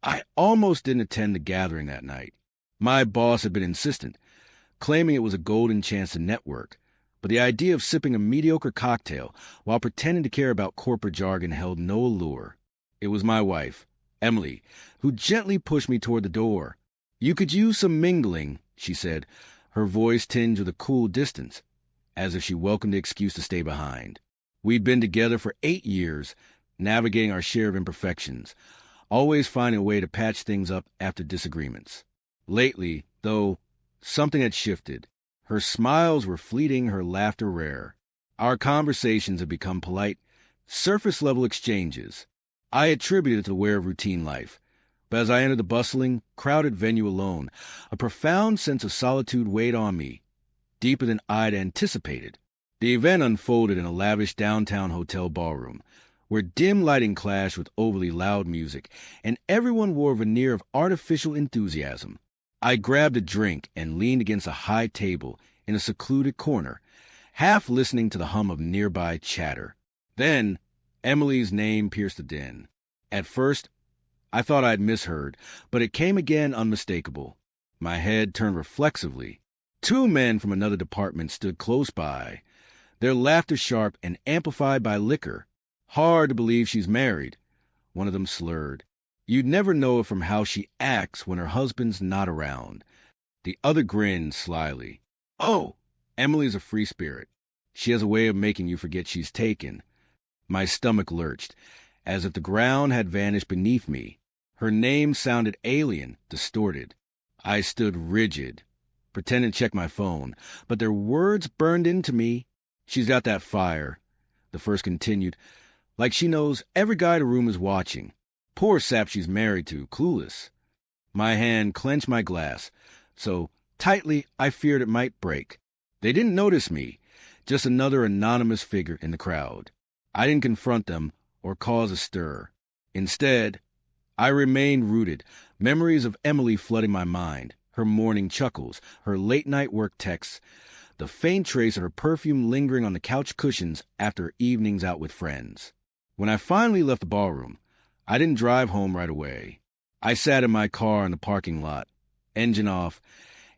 I almost didn't attend the gathering that night. My boss had been insistent, claiming it was a golden chance to network, but the idea of sipping a mediocre cocktail while pretending to care about corporate jargon held no allure. It was my wife, Emily, who gently pushed me toward the door. "You could use some mingling," she said, her voice tinged with a cool distance, as if she welcomed the excuse to stay behind. We'd been together for 8 years, navigating our share of imperfections, always finding a way to patch things up after disagreements. Lately, though, something had shifted. Her smiles were fleeting, her laughter rare. Our conversations had become polite, surface-level exchanges. I attributed it to the wear of routine life, but as I entered the bustling, crowded venue alone, a profound sense of solitude weighed on me, deeper than I'd anticipated. The event unfolded in a lavish downtown hotel ballroom, where dim lighting clashed with overly loud music, and everyone wore a veneer of artificial enthusiasm. I grabbed a drink and leaned against a high table in a secluded corner, half listening to the hum of nearby chatter. Then, Emily's name pierced the din. At first, I thought I'd misheard, but it came again unmistakable. My head turned reflexively. 2 men from another department stood close by, their laughter sharp and amplified by liquor. "Hard to believe she's married," one of them slurred. "You'd never know it from how she acts when her husband's not around." The other grinned slyly. "Oh, Emily's a free spirit. She has a way of making you forget she's taken." My stomach lurched, as if the ground had vanished beneath me. Her name sounded alien, distorted. I stood rigid, pretending to check my phone, but their words burned into me. "She's got that fire," the first continued, "like she knows every guy in the room is watching. Poor sap she's married to, clueless." My hand clenched my glass, so tightly I feared it might break. They didn't notice me, just another anonymous figure in the crowd. I didn't confront them or cause a stir. Instead, I remained rooted, memories of Emily flooding my mind, her morning chuckles, her late-night work texts, the faint trace of her perfume lingering on the couch cushions after evenings out with friends. When I finally left the ballroom, I didn't drive home right away. I sat in my car in the parking lot, engine off,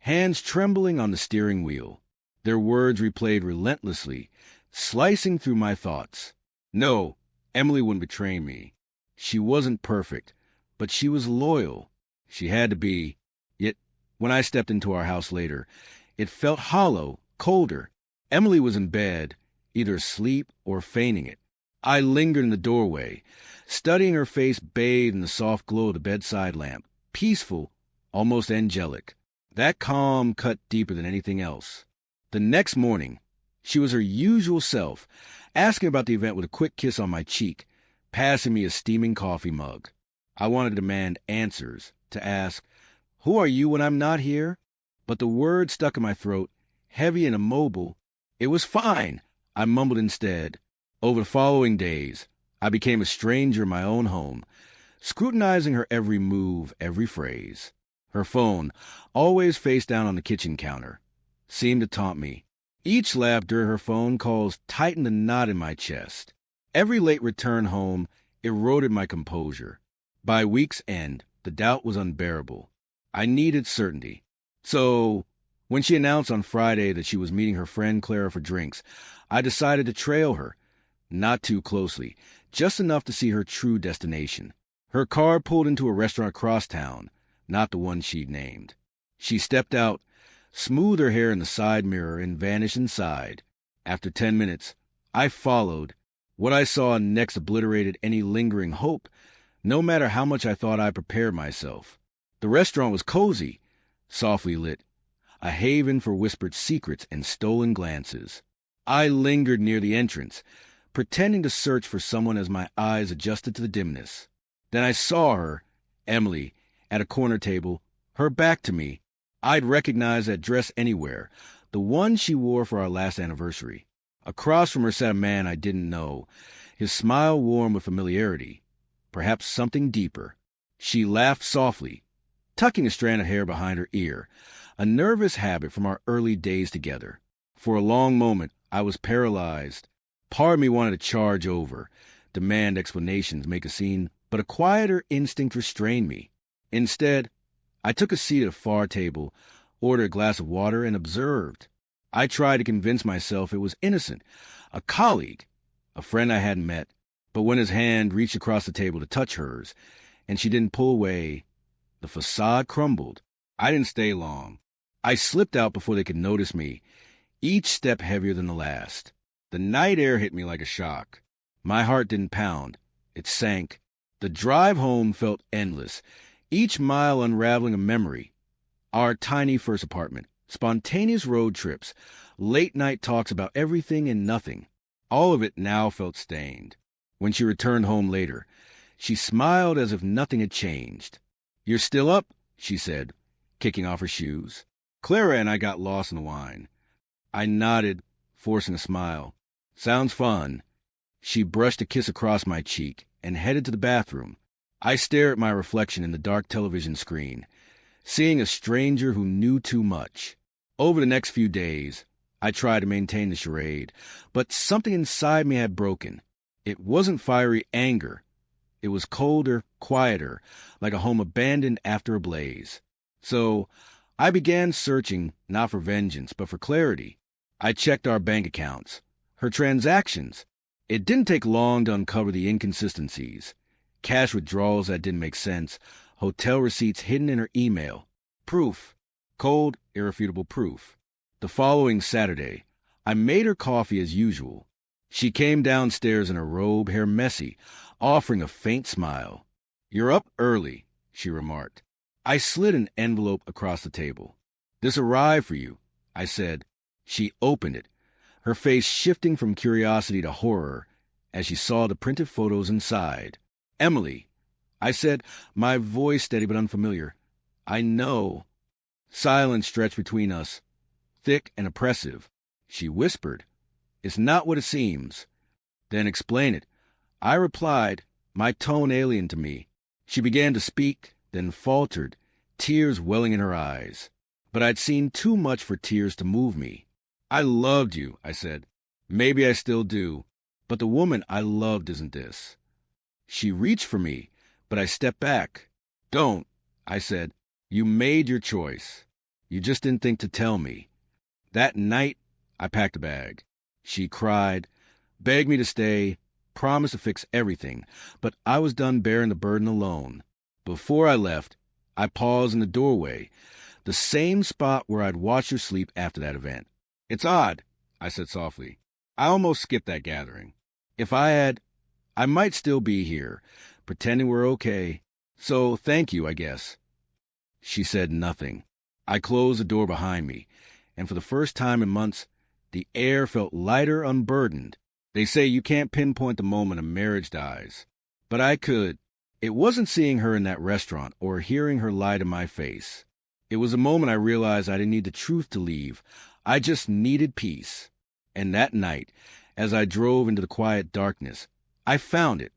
hands trembling on the steering wheel. Their words replayed relentlessly, slicing through my thoughts. No, Emily wouldn't betray me. She wasn't perfect, but she was loyal. She had to be. Yet, when I stepped into our house later, it felt hollow, colder. Emily was in bed, either asleep or feigning it. I lingered in the doorway, studying her face bathed in the soft glow of the bedside lamp, peaceful, almost angelic. That calm cut deeper than anything else. The next morning, she was her usual self, asking about the event with a quick kiss on my cheek, passing me a steaming coffee mug. I wanted to demand answers, to ask, "Who are you when I'm not here?" But the word stuck in my throat, heavy and immobile. "It was fine," I mumbled instead. Over the following days, I became a stranger in my own home, scrutinizing her every move, every phrase. Her phone, always face down on the kitchen counter, seemed to taunt me. Each laugh during her phone calls tightened the knot in my chest. Every late return home eroded my composure. By week's end, the doubt was unbearable. I needed certainty. So, when she announced on Friday that she was meeting her friend Clara for drinks, I decided to trail her, not too closely, just enough to see her true destination. Her car pulled into a restaurant across town, not the one she'd named. She stepped out, smoothed her hair in the side mirror, and vanished inside. After 10 minutes, I followed. What I saw next obliterated any lingering hope, no matter how much I thought I prepared myself. The restaurant was cozy, softly lit, a haven for whispered secrets and stolen glances. I lingered near the entrance, pretending to search for someone as my eyes adjusted to the dimness. Then I saw her, Emily, at a corner table, her back to me. I'd recognize that dress anywhere, the one she wore for our last anniversary. Across from her sat a man I didn't know, his smile warm with familiarity, perhaps something deeper. She laughed softly, tucking a strand of hair behind her ear, a nervous habit from our early days together. For a long moment, I was paralyzed. Part of me wanted to charge over, demand explanations, make a scene, but a quieter instinct restrained me. Instead, I took a seat at a far table, ordered a glass of water, and observed. I tried to convince myself it was innocent, a colleague, a friend I hadn't met, but when his hand reached across the table to touch hers, and she didn't pull away, the facade crumbled. I didn't stay long. I slipped out before they could notice me, each step heavier than the last. The night air hit me like a shock. My heart didn't pound. It sank. The drive home felt endless, each mile unraveling a memory. Our tiny first apartment, spontaneous road trips, late-night talks about everything and nothing. All of it now felt stained. When she returned home later, she smiled as if nothing had changed. "You're still up?" she said, kicking off her shoes. "Clara and I got lost in the wine." I nodded, forcing a smile. "Sounds fun." She brushed a kiss across my cheek and headed to the bathroom. I stared at my reflection in the dark television screen, seeing a stranger who knew too much. Over the next few days, I tried to maintain the charade, but something inside me had broken. It wasn't fiery anger. It was colder, quieter, like a home abandoned after a blaze. So I began searching, not for vengeance, but for clarity. I checked our bank accounts, her transactions. It didn't take long to uncover the inconsistencies. Cash withdrawals that didn't make sense, hotel receipts hidden in her email. Proof. Cold, irrefutable proof. The following Saturday, I made her coffee as usual. She came downstairs in her robe, hair messy, offering a faint smile. "You're up early," she remarked. I slid an envelope across the table. "This arrived for you," I said. She opened it, her face shifting from curiosity to horror as she saw the printed photos inside. "Emily," I said, my voice steady but unfamiliar. "I know." Silence stretched between us, thick and oppressive. She whispered, "It's not what it seems." "Then explain it." I replied, my tone alien to me. She began to speak, then faltered, tears welling in her eyes. But I'd seen too much for tears to move me. "I loved you," I said. "Maybe I still do, but the woman I loved isn't this." She reached for me, but I stepped back. "Don't," I said. "You made your choice. You just didn't think to tell me." That night, I packed a bag. She cried, begged me to stay, promised to fix everything, but I was done bearing the burden alone. Before I left, I paused in the doorway, the same spot where I'd watched her sleep after that event. "It's odd," I said softly. "I almost skipped that gathering. If I had, I might still be here, pretending we're okay. So thank you, I guess." She said nothing. I closed the door behind me, and for the first time in months, the air felt lighter, unburdened. They say you can't pinpoint the moment a marriage dies, but I could. It wasn't seeing her in that restaurant or hearing her lie to my face. It was a moment I realized I didn't need the truth to leave. I just needed peace. And that night, as I drove into the quiet darkness, I found it.